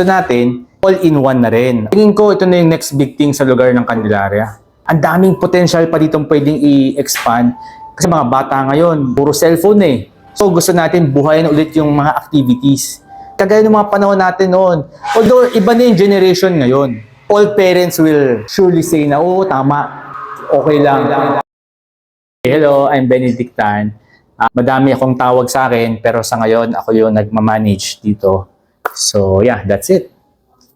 gusto natin, all-in-one na rin. Tingin ko ito na yung next big thing sa lugar ng Candelaria. Ang daming potential pa ditong pwedeng i-expand kasi mga bata ngayon, puro cellphone eh. So gusto natin buhayin ulit yung mga activities. Kagaya ng mga panahon natin noon. Although iba na yung generation ngayon. All parents will surely say na, oo, tama. Okay lang. Hello, I'm Benedictan. Madami akong tawag sa akin pero sa ngayon ako yung nagmamanage dito. So yeah, that's it.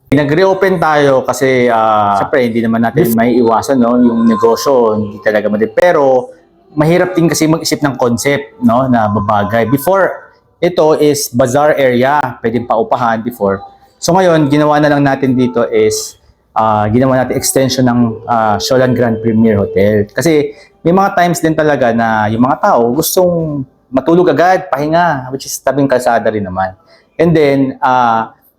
Nag-reopen tayo kasi syempre hindi naman natin may iwasan no, yung negosyo, hindi talaga madali. Pero mahirap din kasi mag-isip ng concept no, na babagay. Before, ito is bazaar area, pwedeng paupahan before. So ngayon, ginawa na lang natin dito is ginawa natin extension ng Sholan Grand Premier Hotel. Kasi may mga times din talaga na yung mga tao gustong matulog agad, pahinga, which is tabing kalsada rin naman. And then,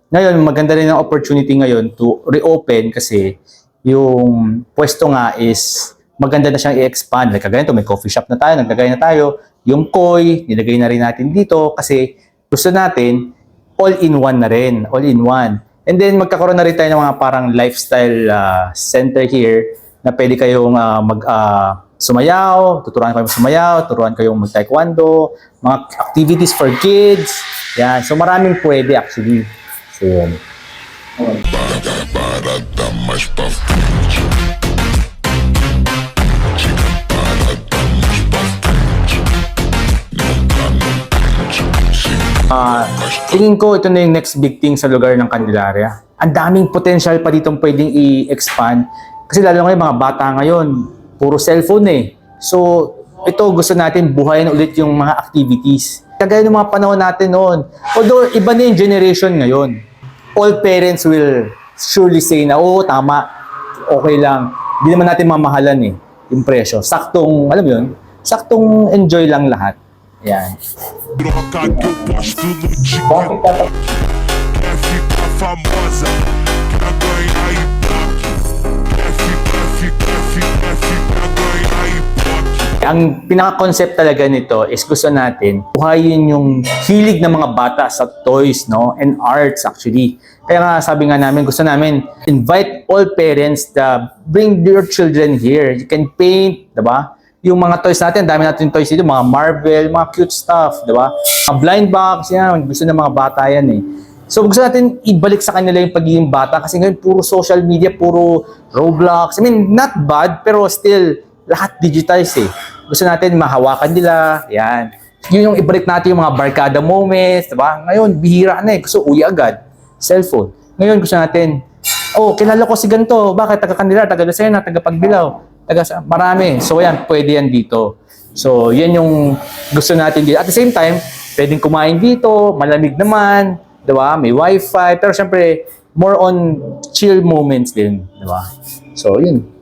ngayon, maganda rin ang opportunity ngayon to reopen kasi yung pwesto nga is maganda na siyang i-expand. Like ganito, may coffee shop na tayo, naglagay na tayo. Yung koi, nilagay na rin natin dito kasi gusto natin all-in-one na rin, all-in-one. And then magkakaroon na rin tayo ng mga parang lifestyle center here na pwede kayong sumayaw, tuturuan kayong sumayaw, tuturuan kayong mag-taekwondo, mga activities for kids. Yan. So maraming pwede actually. So, yan. Tingin ko ito na yung next big thing sa lugar ng Candelaria. Ang daming potential pa ditong pwedeng i-expand. Kasi lalo ngayon mga bata ngayon, puro cellphone eh. So, ito gusto natin buhayin ulit yung mga activities. Kagaya ng mga panahon natin noon. Although iba na yung generation ngayon. All parents will surely say na, oo, tama, okay lang. Hindi naman natin mamahalan eh, yung presyo. Saktong, alam mo yun, saktong enjoy lang lahat. Yan. Droga que eu posto no dia quer ficar famosa, quer ganhar ibope, quer ficar ganhar ibope. Ang pinaka-concept talaga nito is gusto natin buhayin yung hilig ng mga bata sa toys, no? And arts actually. Kaya nga sabi nga namin, gusto namin invite all parents to bring your children here. You can paint, diba? Yung mga toys natin, dami natin toys dito, mga Marvel, mga cute stuff, diba? Mga blind box, yan, gusto ng mga bata yan eh. So gusto natin ibalik sa kanila yung pagiging bata kasi ngayon puro social media, puro Roblox. I mean, not bad, pero still, lahat digitized eh. Gusto natin mahawakan nila, yan. Yun yung ibalik natin yung mga barkada moments, diba? Ngayon, bihira na eh, gusto uwi agad. Cellphone. Ngayon, gusto natin, oh, kilala ko si ganito, bakit? Taga-Candelaria, taga-Lucena, taga-Pagbilao, marami. So, yan, pwede yan dito. So, yan yung gusto natin dito. At the same time, pwedeng kumain dito, malamig naman, diba? May wifi, pero syempre, more on chill moments din, diba? So, yun.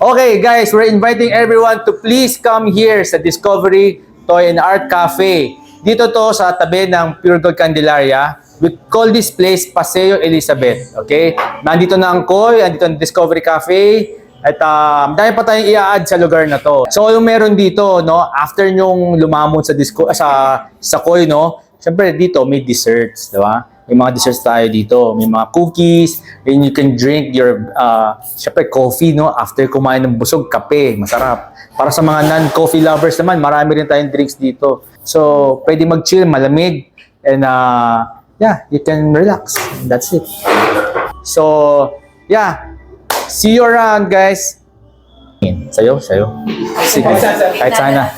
Okay, guys, we're inviting everyone to please come here sa Discovery Toy and Art Cafe. Dito to sa tabi ng Pure Gold Candelaria. We call this place Paseo Elizabeth. Okay? Nandito na ang koi, nandito ang Discovery Cafe. At dahil pa tayong i-add sa lugar na to. So, yung meron dito, no, after nyong lumamon sa koi, no, syempre dito may desserts, di ba? May mga desserts tayo dito. May mga cookies, and you can drink your, syempre coffee, no, after kumain ng busog, kape, masarap. Para sa mga non-coffee lovers naman, marami rin tayong drinks dito. So, pwede mag-chill, malamig, and yeah, you can relax. That's it. So, yeah. See you around, guys. Sayo. Sige. Kahit sana.